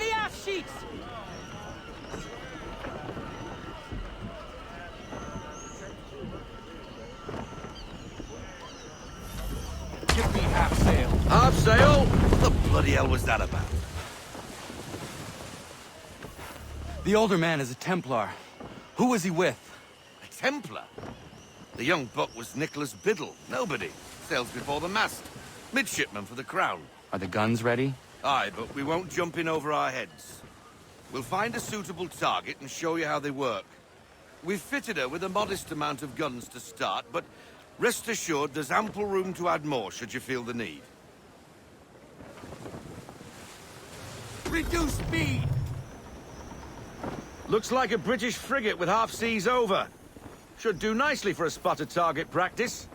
the aft sheets! Give me half sail. Half sail? What the bloody hell was that about? The older man is a Templar. Who was he with? A Templar? The young buck was Nicholas Biddle. Nobody. Sails before the mast. Midshipman for the Crown. Are the guns ready? Aye, but we won't jump in over our heads. We'll find a suitable target and show you how they work. We've fitted her with a modest amount of guns to start, but rest assured there's ample room to add more should you feel the need. Reduce speed! Looks like a British frigate with half seas over. Should do nicely for a spotted target practice.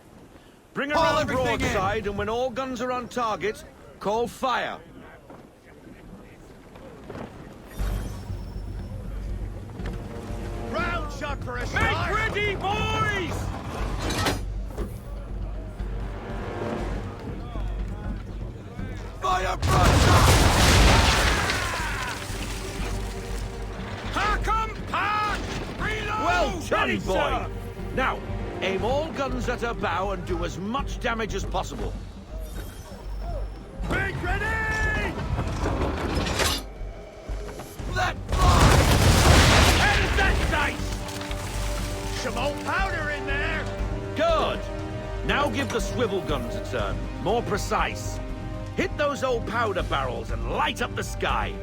Bring her Haul on everything broadside, and when all guns are on target, call fire. Round shot for a Make ready, boys! Fire front! Parkham, park! Reload! Well done, Ready, boy! sir. Now, aim all guns at her bow and do as much damage as possible. Make ready! Let fly! How's that dice? Some old powder in there. Good! Now give the swivel guns a turn. More precise. Hit those old powder barrels and light up the sky.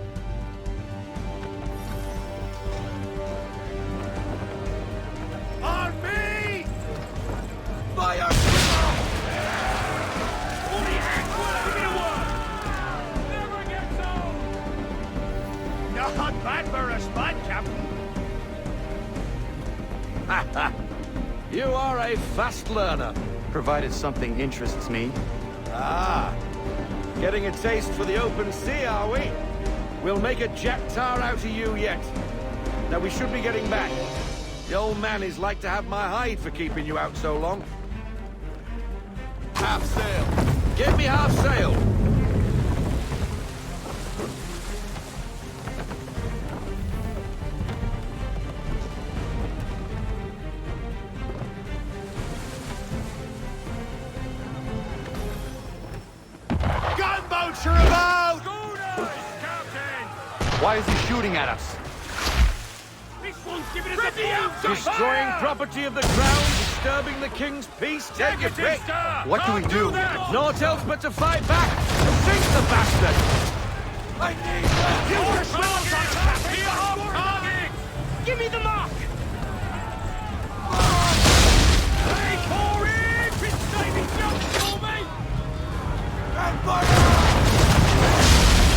On me! Fire! Not bad for a spot, Captain. You are a fast learner. Provided something interests me. Ah, getting a taste for the open sea, are we? We'll make a jack tar out of you yet. Now we should be getting back. The old man is like to have my hide for keeping you out so long. Half sail! Give me half sail. Gunboats are about! Schooners, Captain! Why is he shooting at us? This one's giving us ready a Destroying property of the crown, disturbing the king's peace. Take your pick. What do we do? Naught else but to fight back. Sink the bastard. I need that! Give me the mark! And fire!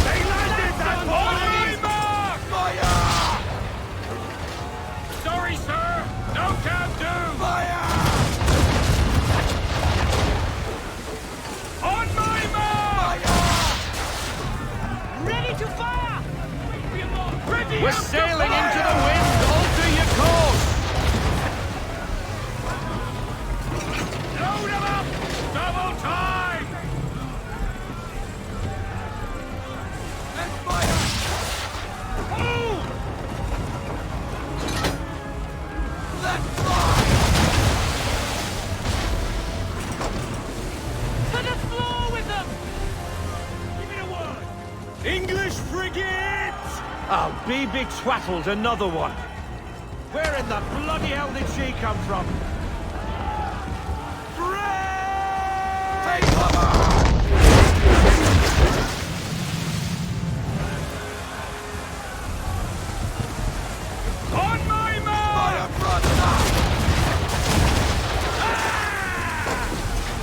They landed that point! Fire! Sorry, sir! No can do! Fire! On my mark! Fire! Ready to fire! Ready We're up to sailing fire! into the wind. Alter your course. Load 'em up! Double time! And fire! Move! Let fly! To the floor with them! Give me a word! English frigate! I'll be betwattled, another one. Where in the bloody hell did she come from? Take cover! On my mark! Fire front!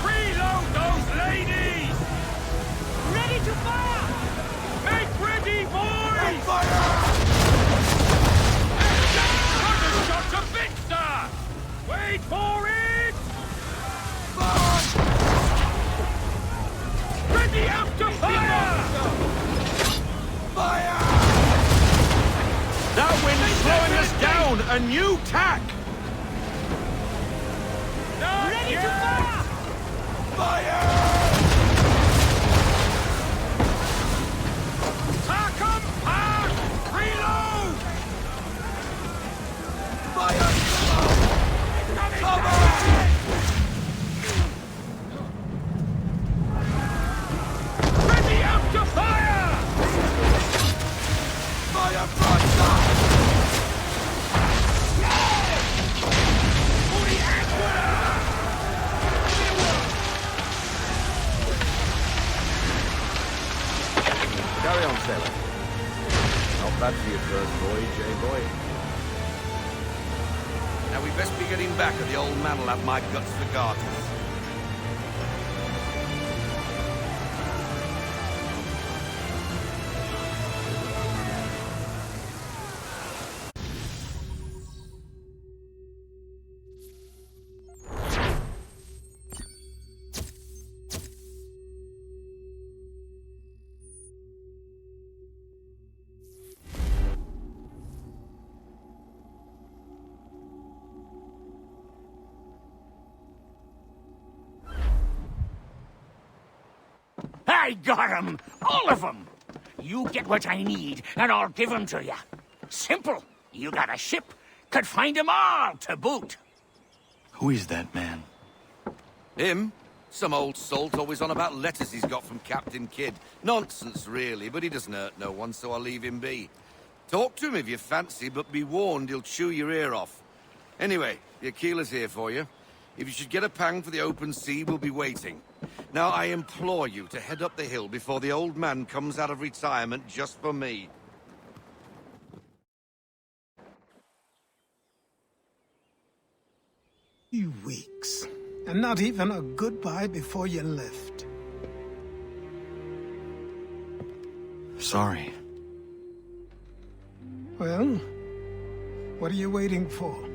Reload those ladies! Ready to fire! Make ready, boys! And fire! Shot to Victor! Wait for it! Ready up to fire! Fire! That wind's slowing us down. A new tack. Ready to fire! Fire! Parkham, park! bad for your first voyage, eh, boy? Now we best be getting back, or the old man will have my guts for garters. I got 'em! All of 'em! You get what I need, and I'll give 'em to you. Simple. You got a ship, could find 'em all to boot. Who is that man? Him? Some old salt always on about letters he's got from Captain Kidd. Nonsense, really, but he doesn't hurt no one, so I'll leave him be. Talk to him if you fancy, but be warned he'll chew your ear off. Anyway, the Aquila's here for you. If you should get a pang for the open sea, we'll be waiting. Now, I implore you to head up the hill before the old man comes out of retirement just for me. Few weeks, and not even a goodbye before you left. Sorry. Well, what are you waiting for?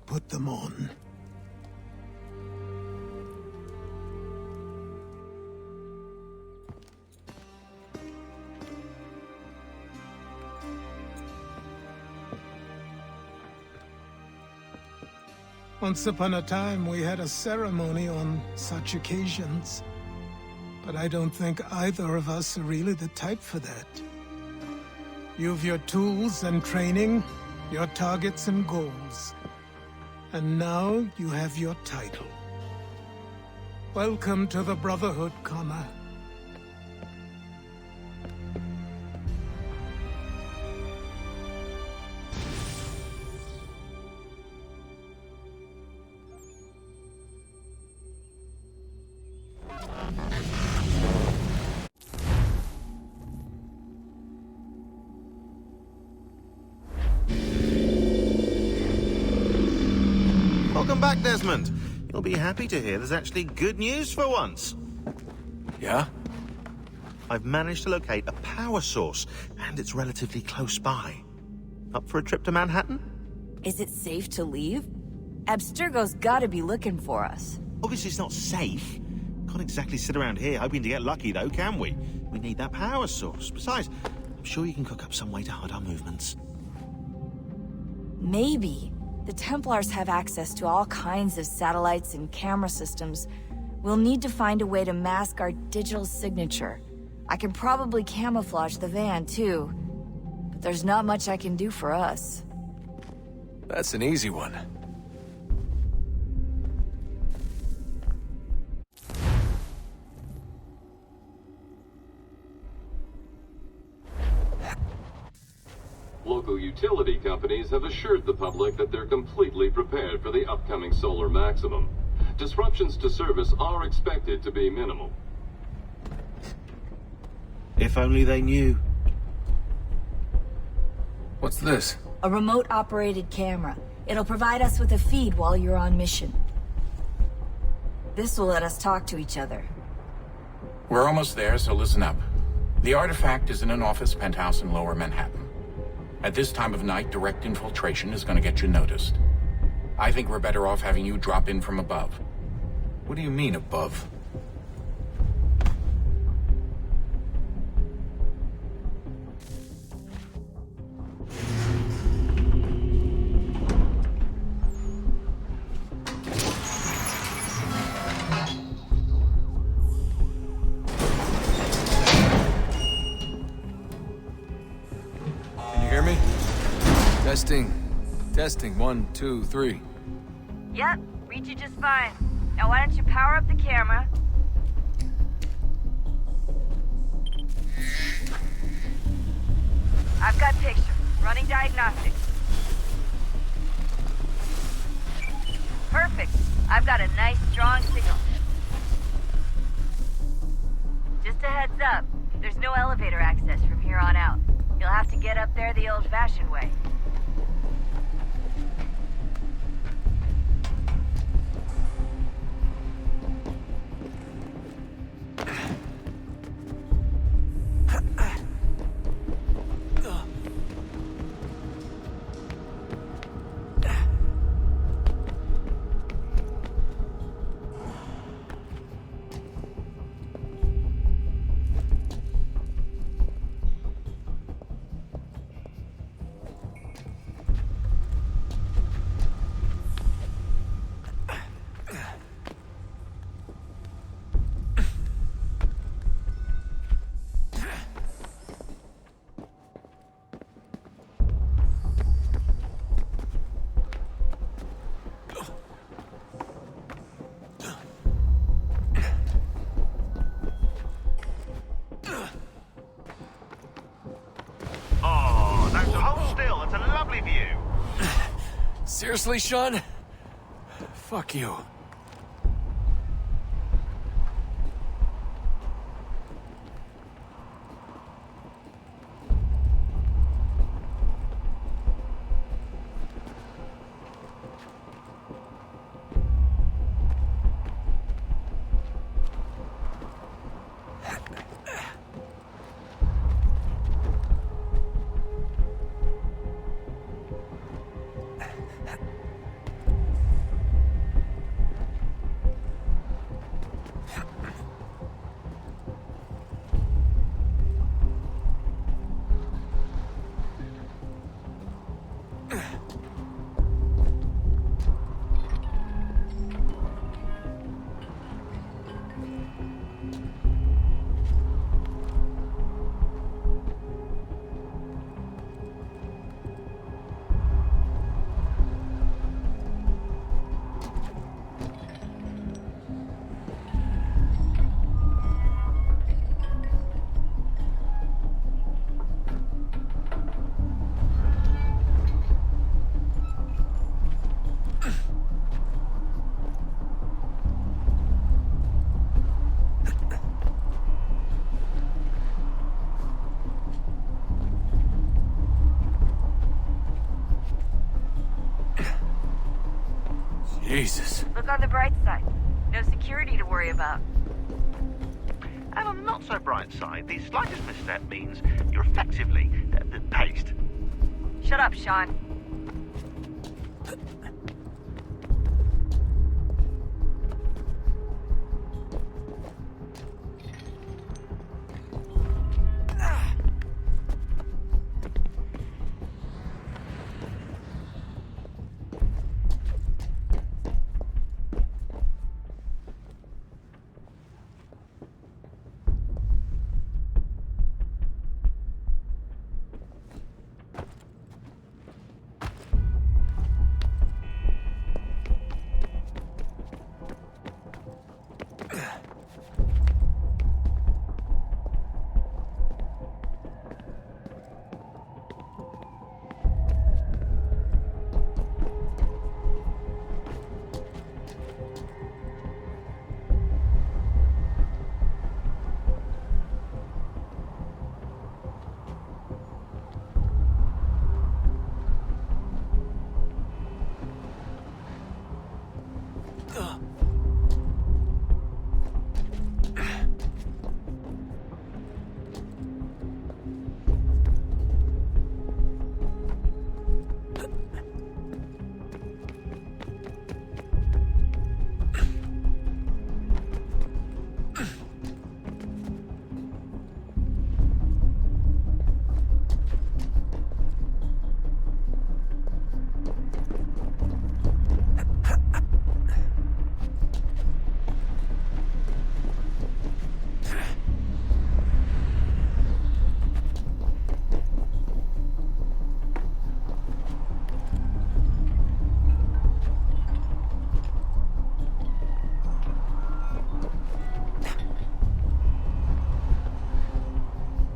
Put them on. Once upon a time, we had a ceremony on such occasions. But I don't think either of us are really the type for that. You've your tools and training, your targets and goals. And now you have your title. Welcome to the Brotherhood, Connor. Welcome back, Desmond. You'll be happy to hear there's actually good news for once. Yeah? I've managed to locate a power source, and it's relatively close by. Up for a trip to Manhattan? Is it safe to leave? Abstergo's gotta be looking for us. Obviously it's not safe. Can't exactly sit around here hoping to get lucky, though, can we? We need that power source. Besides, I'm sure you can cook up some way to hide our movements. Maybe. The Templars have access to all kinds of satellites and camera systems. We'll need to find a way to mask our digital signature. I can probably camouflage the van, too. But there's not much I can do for us. That's an easy one. Local utility companies have assured the public that they're completely prepared for the upcoming solar maximum. Disruptions to service are expected to be minimal. If only they knew. What's this? A remote-operated camera. It'll provide us with a feed while you're on mission. This will let us talk to each other. We're almost there, so listen up. The artifact is in an office penthouse in Lower Manhattan. At this time of night, direct infiltration is going to get you noticed. I think we're better off having you drop in from above. What do you mean, above? Testing. 1, 2, 3. Yep, read you just fine. Now why don't you power up the camera? I've got picture. Running diagnostics. I've got a nice, strong signal. Just a heads up, there's no elevator access from here on out. You'll have to get up there the old-fashioned way. Oh, now to hold still. That's a lovely view. Seriously, Sean? Fuck you. Jesus. Look on the bright side. No security to worry about. And on the not so bright side, the slightest misstep means you're effectively paste. Shut up, Sean.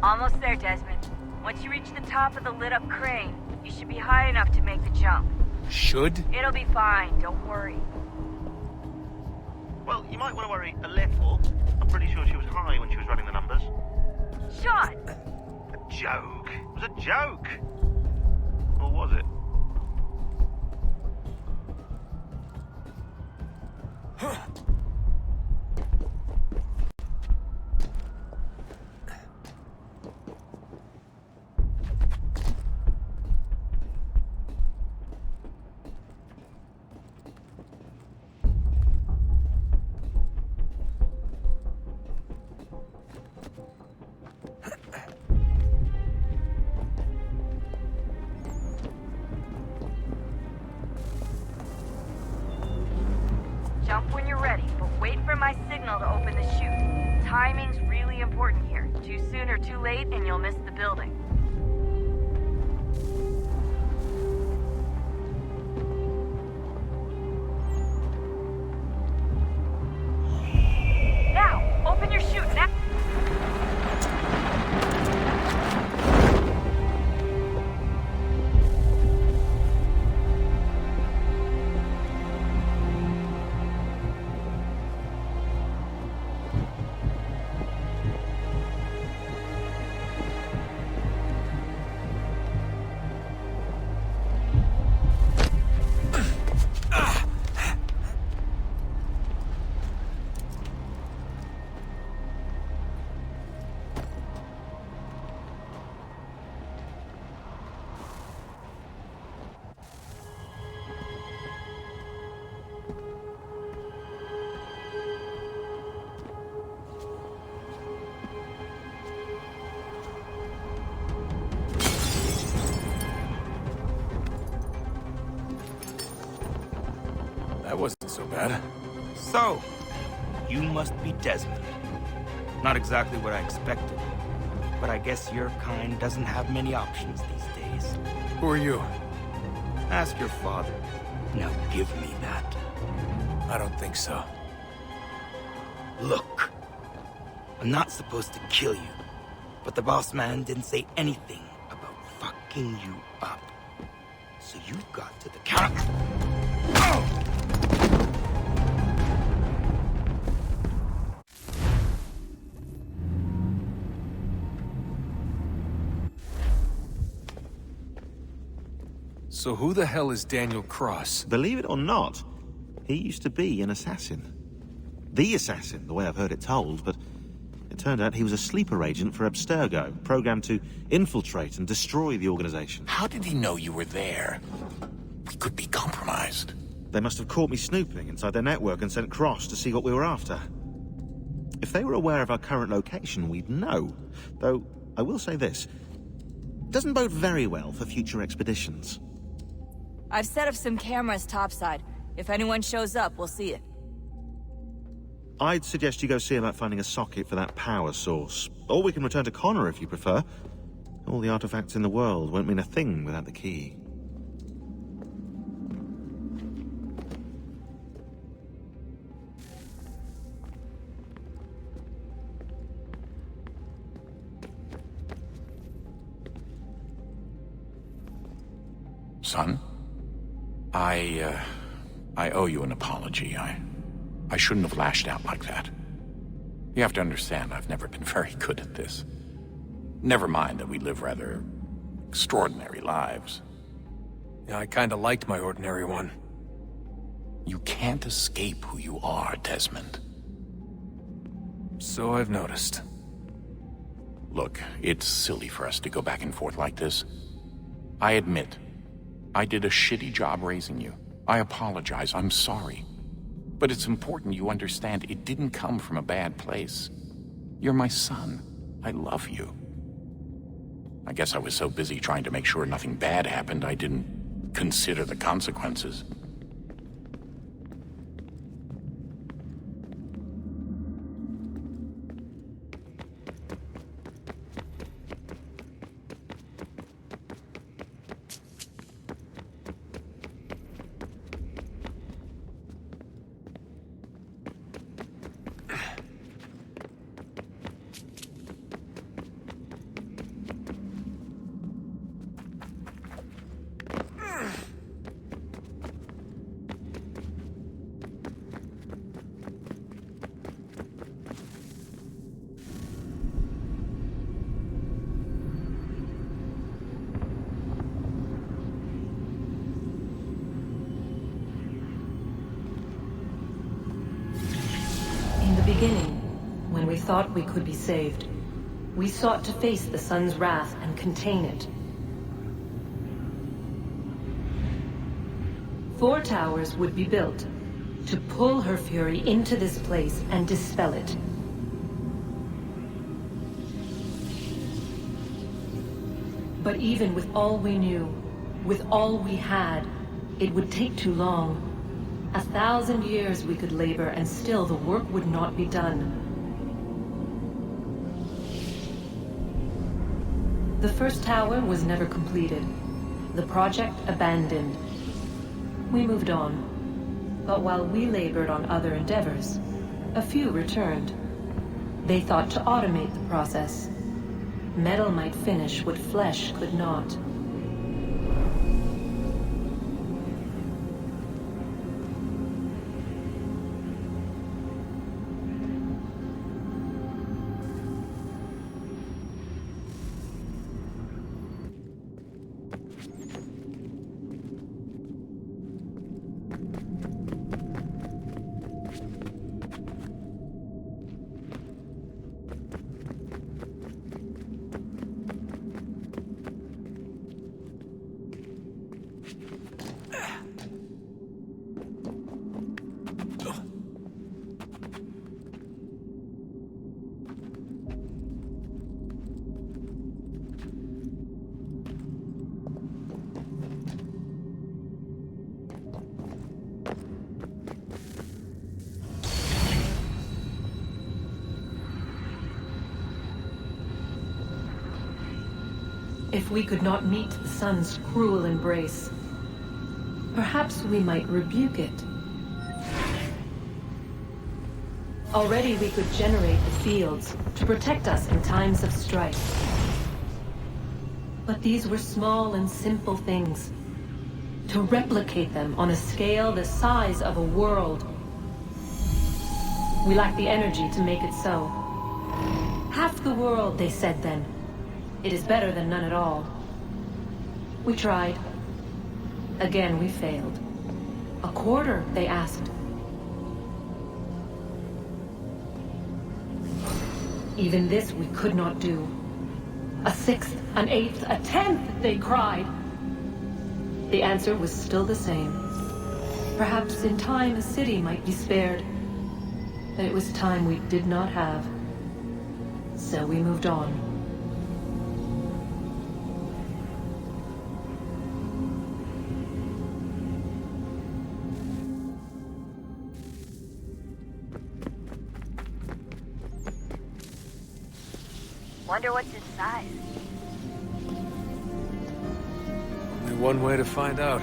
Almost there, Desmond. Once you reach the top of the lit-up crane, you should be high enough to make the jump. Should? It'll be fine, don't worry. Well, you might want to worry a little. I'm pretty sure she was high when she was running the numbers. Sean! A joke. It was a joke. Or was it? Jump when you're ready, but wait for my signal to open the chute. Timing's really important here. Too soon or too late, and you'll miss the building. Now! Open your chute, now! That wasn't so bad. So, you must be Desmond. Not exactly what I expected, but I guess your kind doesn't have many options these days. Who are you? Ask your father. Now give me that. I don't think so. Look, I'm not supposed to kill you, but the boss man didn't say anything about fucking you up. So you got to the counter. So who the hell is Daniel Cross? Believe it or not, he used to be an assassin. The assassin, the way I've heard it told, but it turned out he was a sleeper agent for Abstergo, programmed to infiltrate and destroy the organization. How did he know you were there? We could be compromised. They must have caught me snooping inside their network and sent Cross to see what we were after. If they were aware of our current location, we'd know. Though, I will say this. It doesn't bode very well for future expeditions. I've set up some cameras topside. If anyone shows up, we'll see it. I'd suggest you go see about finding a socket for that power source. Or we can return to Connor if you prefer. All the artifacts in the world won't mean a thing without the key. Son? I owe you an apology. I shouldn't have lashed out like that. You have to understand, I've never been very good at this. Never mind that we live rather extraordinary lives. Yeah, I kinda liked my ordinary one. You can't escape who you are, Desmond. So I've noticed. Look, it's silly for us to go back and forth like this. I admit, I did a shitty job raising you. I apologize, I'm sorry. But it's important you understand it didn't come from a bad place. You're my son. I love you. I guess I was so busy trying to make sure nothing bad happened, I didn't consider the consequences. beginning, when we thought we could be saved, we sought to face the sun's wrath and contain it. 4 towers would be built to pull her fury into this place and dispel it. But even with all we knew, with all we had, it would take too long. 1,000 years we could labor, and still the work would not be done. The first tower was never completed. The project abandoned. We moved on. But while we labored on other endeavors, a few returned. They thought to automate the process. Metal might finish what flesh could not. If we could not meet the sun's cruel embrace, perhaps we might rebuke it. Already we could generate the fields to protect us in times of strife. But these were small and simple things. To replicate them on a scale the size of a world, we lack the energy to make it so. Half the world, they said then. It is better than none at all. We tried. Again, we failed. A quarter, they asked. Even this we could not do. A 1/6, an 1/8, a 1/10, they cried. The answer was still the same. Perhaps in time a city might be spared. But it was time we did not have. So we moved on. Wonder what's inside. Only one way to find out.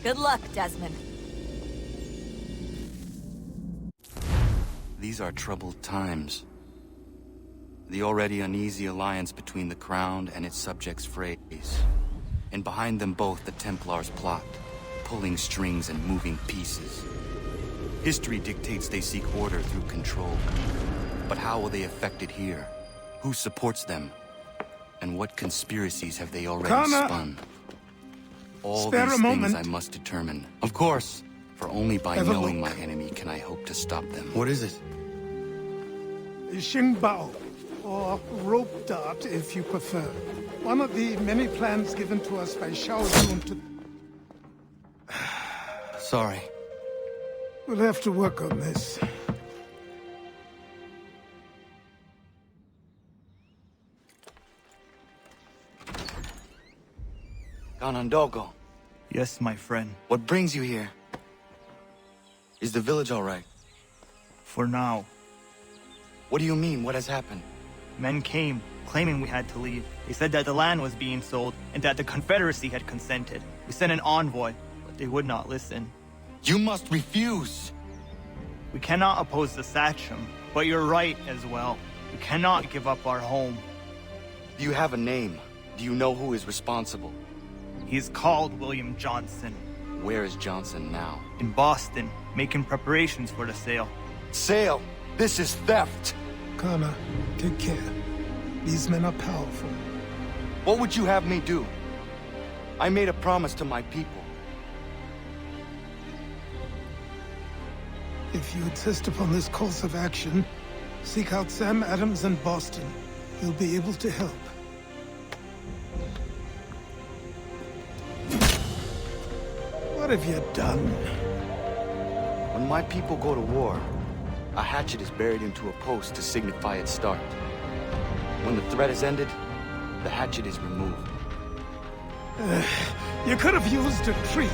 Good luck, Desmond. These are troubled times. The already uneasy alliance between the Crown and its subjects frays. And behind them both the Templars plot, pulling strings and moving pieces. History dictates they seek order through control. But how will they affect it here? Who supports them? And what conspiracies have they already Connor! spun? All Spare these a things moment. I must determine. Of course, for only by Have a knowing look. my enemy can I hope to stop them. What is it? Xingbao, or rope dart if you prefer. One of the many plans given to us by Shao Jun to... Sorry. We'll have to work on this. Ganondogo, Yes, my friend. what brings you here? Is the village all right? For now, What do you mean? What has happened? men came claiming we had to leave. They said that the land was being sold and that the Confederacy had consented. We sent an envoy, but they would not listen. You must refuse! We cannot oppose the Sachem, but you're right as well. We cannot give up our home. Do you have a name? Do you know who is responsible? He's called William Johnson. Where is Johnson now? In Boston, making preparations for the sale. Sale! This is theft! Connor, take care. These men are powerful. What would you have me do? I made a promise to my people. If you insist upon this course of action, seek out Sam Adams in Boston. He'll be able to help. What have you done? When my people go to war, a hatchet is buried into a post to signify its start. When the threat is ended, the hatchet is removed. You could have used a tree.